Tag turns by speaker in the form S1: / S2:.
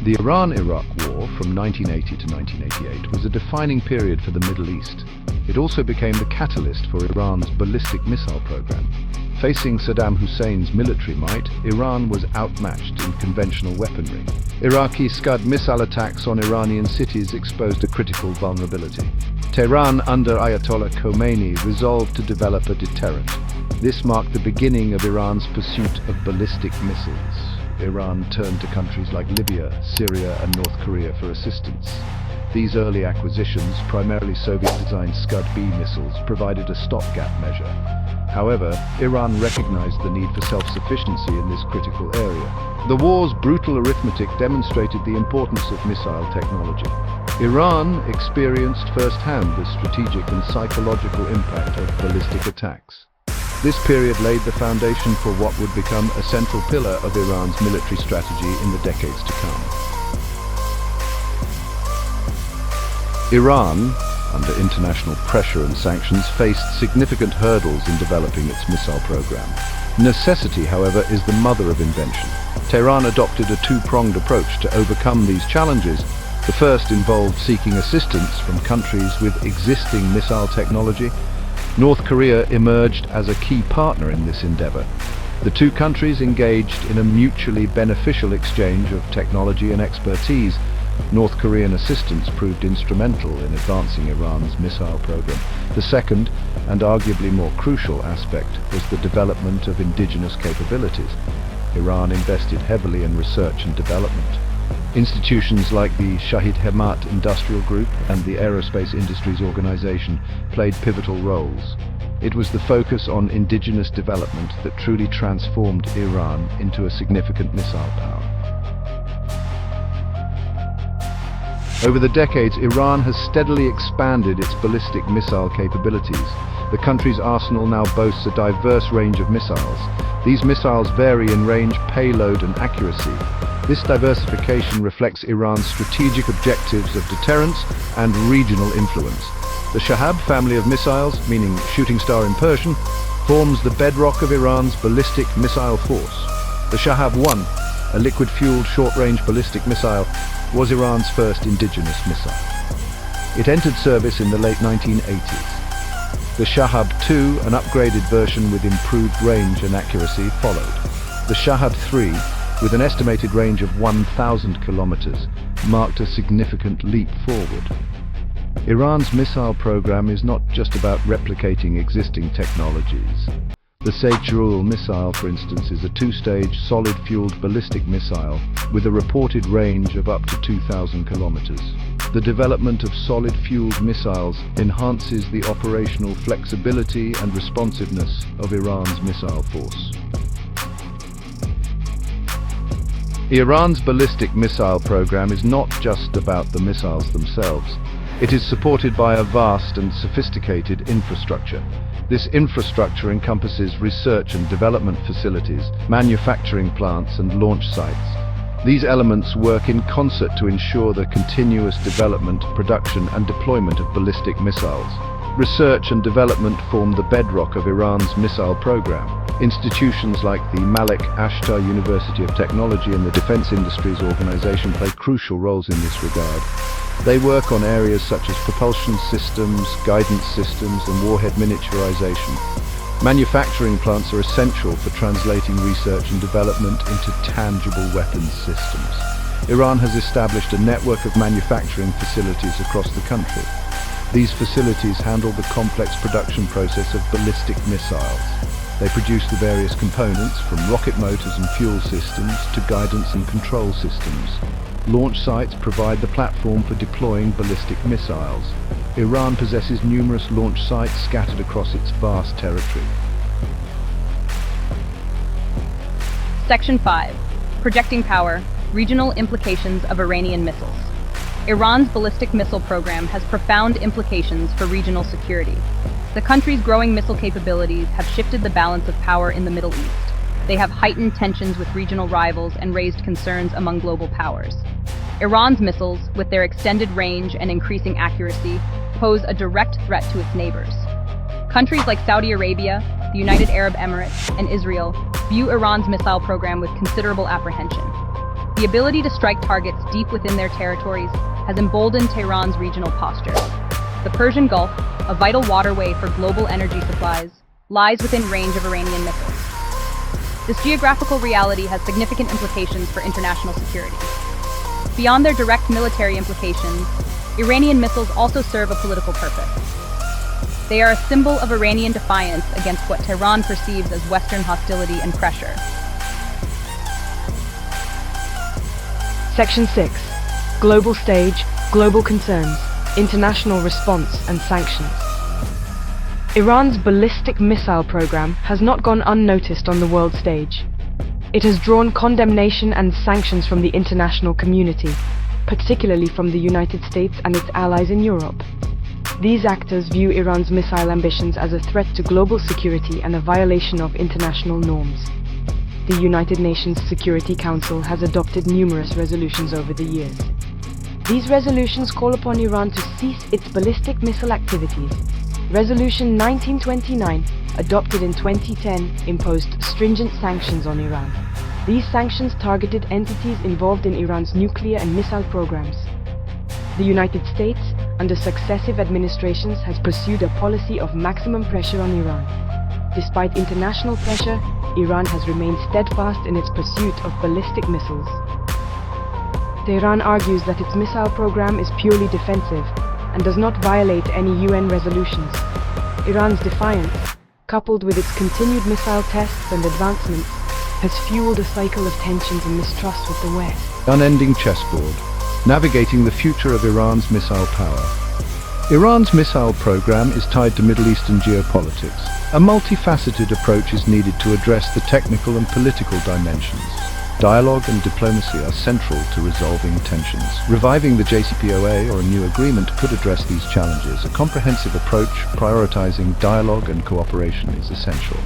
S1: The Iran-Iraq War from 1980 to 1988 was a defining period for the Middle East. It also became the catalyst for Iran's ballistic missile program. Facing Saddam Hussein's military might, Iran was outmatched in conventional weaponry. Iraqi Scud missile attacks on Iranian cities exposed a critical vulnerability. Tehran, under Ayatollah Khomeini, resolved to develop a deterrent. This marked the beginning of Iran's pursuit of ballistic missiles. Iran turned to countries like Libya, Syria, and North Korea for assistance. These early acquisitions, primarily Soviet-designed Scud-B missiles, provided a stopgap measure. However, Iran recognized the need for self-sufficiency in this critical area. The war's brutal arithmetic demonstrated the importance of missile technology. Iran experienced firsthand the strategic and psychological impact of ballistic attacks. This period laid the foundation for what would become a central pillar of Iran's military strategy in the decades to come. Iran, under international pressure and sanctions, faced significant hurdles in developing its missile program. Necessity, however, is the mother of invention. Tehran adopted a two-pronged approach to overcome these challenges. The first involved seeking assistance from countries with existing missile technology. North Korea emerged as a key partner in this endeavor. The two countries engaged in a mutually beneficial exchange of technology and expertise. North Korean assistance proved instrumental in advancing Iran's missile program. The second, and arguably more crucial aspect, was the development of indigenous capabilities. Iran invested heavily in research and development. Institutions like the Shahid Hemmat Industrial Group and the Aerospace Industries Organization played pivotal roles. It was the focus on indigenous development that truly transformed Iran into a significant missile power. Over the decades, Iran has steadily expanded its ballistic missile capabilities. The country's arsenal now boasts a diverse range of missiles. These missiles vary in range, payload, and accuracy. This diversification reflects Iran's strategic objectives of deterrence and regional influence. The Shahab family of missiles, meaning shooting star in Persian, forms the bedrock of Iran's ballistic missile force. The Shahab-1, a liquid-fueled short-range ballistic missile, was Iran's first indigenous missile. It entered service in the late 1980s. The Shahab-2, an upgraded version with improved range and accuracy, followed. The Shahab-3, with an estimated range of 1,000 kilometers, marked a significant leap forward. Iran's missile program is not just about replicating existing technologies. The Seychurul missile, for instance, is a two-stage, solid-fueled ballistic missile with a reported range of up to 2,000 kilometers. The development of solid-fueled missiles enhances the operational flexibility and responsiveness of Iran's missile force. Iran's ballistic missile program is not just about the missiles themselves. It is supported by a vast and sophisticated infrastructure. This infrastructure encompasses research and development facilities, manufacturing plants, and launch sites. These elements work in concert to ensure the continuous development, production, and deployment of ballistic missiles. Research and development form the bedrock of Iran's missile program. Institutions like the Malik Ashtar University of Technology and the Defense Industries Organization play crucial roles in this regard. They work on areas such as propulsion systems, guidance systems, and warhead miniaturization. Manufacturing plants are essential for translating research and development into tangible weapons systems. Iran has established a network of manufacturing facilities across the country. These facilities handle the complex production process of ballistic missiles. They produce the various components, from rocket motors and fuel systems to guidance and control systems. Launch sites provide the platform for deploying ballistic missiles. Iran possesses numerous launch sites scattered across its vast territory.
S2: Section 5. Projecting Power, Regional Implications of Iranian Missiles. Iran's ballistic missile program has profound implications for regional security. The country's growing missile capabilities have shifted the balance of power in the Middle East. They have heightened tensions with regional rivals and raised concerns among global powers. Iran's missiles, with their extended range and increasing accuracy, pose a direct threat to its neighbors. Countries like Saudi Arabia, the United Arab Emirates, and Israel view Iran's missile program with considerable apprehension. The ability to strike targets deep within their territories has emboldened Tehran's regional posture. The Persian Gulf, a vital waterway for global energy supplies, lies within range of Iranian missiles. This geographical reality has significant implications for international security. Beyond their direct military implications, Iranian missiles also serve a political purpose. They are a symbol of Iranian defiance against what Tehran perceives as Western hostility and pressure.
S3: Section 6. Global Stage, Global Concerns, International Response and Sanctions. Iran's ballistic missile program has not gone unnoticed on the world stage. It has drawn condemnation and sanctions from the international community, particularly from the United States and its allies in Europe. These actors view Iran's missile ambitions as a threat to global security and a violation of international norms. The United Nations Security Council has adopted numerous resolutions over the years. These resolutions call upon Iran to cease its ballistic missile activities. Resolution 1929, adopted in 2010, imposed stringent sanctions on Iran. These sanctions targeted entities involved in Iran's nuclear and missile programs. The United States, under successive administrations, has pursued a policy of maximum pressure on Iran. Despite international pressure, Iran has remained steadfast in its pursuit of ballistic missiles. Tehran argues that its missile program is purely defensive and does not violate any UN resolutions. Iran's defiance, coupled with its continued missile tests and advancements, has fueled a cycle of tensions and mistrust with the West.
S1: Unending chessboard, navigating the future of Iran's missile power. Iran's missile program is tied to Middle Eastern geopolitics. A multifaceted approach is needed to address the technical and political dimensions. Dialogue and diplomacy are central to resolving tensions. Reviving the JCPOA or a new agreement could address these challenges. A comprehensive approach prioritizing dialogue and cooperation is essential.